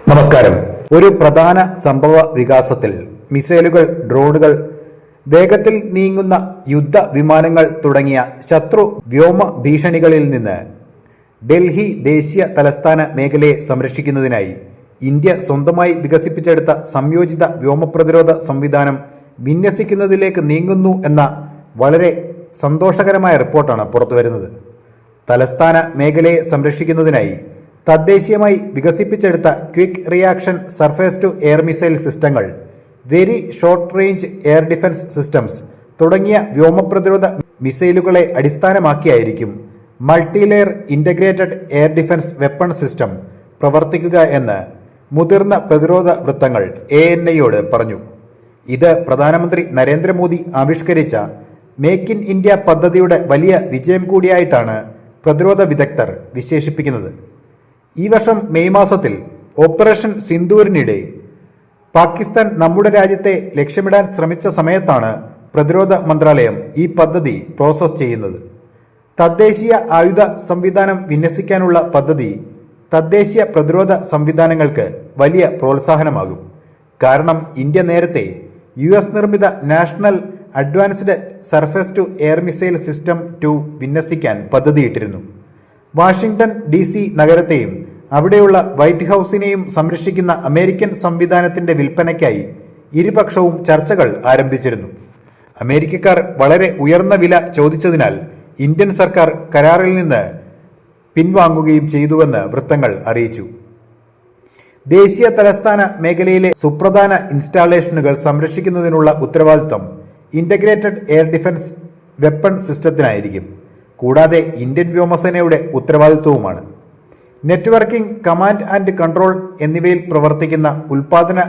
നമസ്കാരം. ഒരു പ്രധാന സംഭവ വികാസത്തിൽ മിസൈലുകൾ, ഡ്രോണുകൾ, വേഗത്തിൽ നീങ്ങുന്ന യുദ്ധ വിമാനങ്ങൾ തുടങ്ങിയ ശത്രു വ്യോമ ഭീഷണികളിൽ നിന്ന് ഡൽഹി ദേശീയ തലസ്ഥാന മേഖലയെ സംരക്ഷിക്കുന്നതിനായി ഇന്ത്യ സ്വന്തമായി വികസിപ്പിച്ചെടുത്ത സംയോജിത വ്യോമപ്രതിരോധ സംവിധാനം വിന്യസിക്കുന്നതിലേക്ക് നീങ്ങുന്നു എന്ന വളരെ സന്തോഷകരമായ റിപ്പോർട്ടാണ് പുറത്തുവരുന്നത്. തലസ്ഥാന മേഖലയെ സംരക്ഷിക്കുന്നതിനായി തദ്ദേശീയമായി വികസിപ്പിച്ചെടുത്ത quick reaction surface to air missile സിസ്റ്റങ്ങൾ, very short range air defence systems തുടങ്ങിയ വ്യോമപ്രതിരോധ മിസൈലുകളെ അടിസ്ഥാനമാക്കിയായിരിക്കും multi layer integrated air defence weapon system പ്രവർത്തിക്കുക എന്ന് മുതിർന്ന പ്രതിരോധ വൃത്തങ്ങൾ ANIയോട് പറഞ്ഞു. ഇത് പ്രധാനമന്ത്രി നരേന്ദ്രമോദി ആവിഷ്കരിച്ച മേക്ക് ഇൻ ഇന്ത്യ പദ്ധതിയുടെ വലിയ വിജയം കൂടിയായിട്ടാണ് പ്രതിരോധ വിദഗ്ധർ വിശേഷിപ്പിക്കുന്നത്. ഈ വർഷം മെയ് മാസത്തിൽ ഓപ്പറേഷൻ സിന്ദൂരിനിടെ പാകിസ്ഥാൻ നമ്മുടെ രാജ്യത്തെ ലക്ഷ്യമിടാൻ ശ്രമിച്ച സമയത്താണ് പ്രതിരോധ മന്ത്രാലയം ഈ പദ്ധതി പ്രോസസ് ചെയ്യുന്നത്. തദ്ദേശീയ ആയുധ സംവിധാനം വിന്യസിക്കാനുള്ള പദ്ധതി തദ്ദേശീയ പ്രതിരോധ സംവിധാനങ്ങൾക്ക് വലിയ പ്രോത്സാഹനമാകും. കാരണം ഇന്ത്യ നേരത്തെ US നിർമ്മിത national advanced surface to air missile system 2 വിന്യസിക്കാൻ പദ്ധതിയിട്ടിരുന്നു. വാഷിംഗ്ടൺ DC നഗരത്തെയും അവിടെയുള്ള വൈറ്റ് ഹൗസിനെയും സംരക്ഷിക്കുന്ന അമേരിക്കൻ സംവിധാനത്തിന്റെ വിൽപ്പനയ്ക്കായി ഇരുപക്ഷവും ചർച്ചകൾ ആരംഭിച്ചിരുന്നു. അമേരിക്കക്കാർ വളരെ ഉയർന്ന വില ചോദിച്ചതിനാൽ ഇന്ത്യൻ സർക്കാർ കരാറിൽ നിന്ന് പിൻവാങ്ങുകയും ചെയ്തുവെന്ന് വൃത്തങ്ങൾ അറിയിച്ചു. ദേശീയ തലസ്ഥാന മേഖലയിലെ സുപ്രധാന ഇൻസ്റ്റാളേഷനുകൾ സംരക്ഷിക്കുന്നതിനുള്ള ഉത്തരവാദിത്വം ഇൻ്റഗ്രേറ്റഡ് എയർ ഡിഫൻസ് വെപ്പൺ സിസ്റ്റത്തിനായിരിക്കും. കൂടാതെ ഇന്ത്യൻ വ്യോമസേനയുടെ ഉത്തരവാദിത്വവുമാണ്. നെറ്റ്വർക്കിംഗ്, കമാൻഡ് ആൻഡ് കൺട്രോൾ എന്നിവയിൽ പ്രവർത്തിക്കുന്ന ഉൽപാദന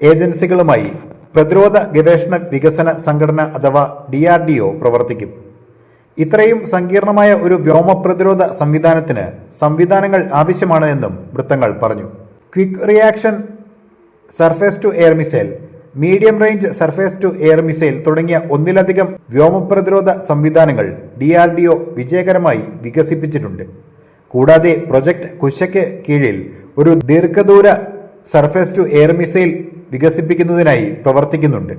ഏജൻസികളുമായി പ്രതിരോധ ഗവേഷണ വികസന സംഘടന അഥവാ DRDO പ്രവർത്തിക്കും. ഇത്രയും സങ്കീർണമായ ഒരു വ്യോമ പ്രതിരോധ സംവിധാനത്തിന് സംവിധാനങ്ങൾ ആവശ്യമാണ് എന്നും വൃത്തങ്ങൾ പറഞ്ഞു. Quick reaction surface to air missile, medium range surface to air missile തുടങ്ങിയ ഒന്നിലധികം വ്യോമപ്രതിരോധ സംവിധാനങ്ങൾ DRDO വിജയകരമായി വികസിപ്പിച്ചിട്ടുണ്ട്. കൂടാതെ പ്രൊജക്ട് കുശയ്ക്ക് കീഴിൽ ഒരു ദീർഘദൂര സർഫേസ് ടു എയർ മിസൈൽ വികസിപ്പിക്കുന്നതിനായി പ്രവർത്തിക്കുന്നുണ്ട്.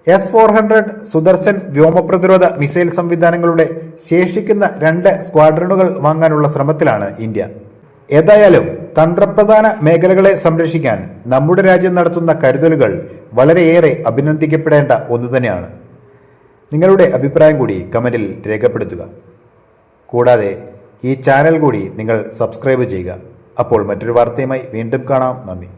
S-400 സുദർശൻ വ്യോമപ്രതിരോധ മിസൈൽ സംവിധാനങ്ങളുടെ ശേഷിക്കുന്ന 2 സ്ക്വാഡ്രണുകൾ വാങ്ങാനുള്ള ശ്രമത്തിലാണ് ഇന്ത്യ. ഏതായാലും തന്ത്രപ്രധാന മേഖലകളെ സംരക്ഷിക്കാൻ നമ്മുടെ രാജ്യം നടത്തുന്ന കരുതലുകൾ വളരെയേറെ അഭിനന്ദിക്കപ്പെടേണ്ട ഒന്നു തന്നെയാണ്. നിങ്ങളുടെ അഭിപ്രായം കൂടി കമന്റിൽ രേഖപ്പെടുത്തുക. കൂടാതെ ഈ ചാനൽ കൂടി നിങ്ങൾ സബ്സ്ക്രൈബ് ചെയ്യുക. അപ്പോൾ മറ്റൊരു വാർത്തയുമായി വീണ്ടും കാണാം. നന്ദി.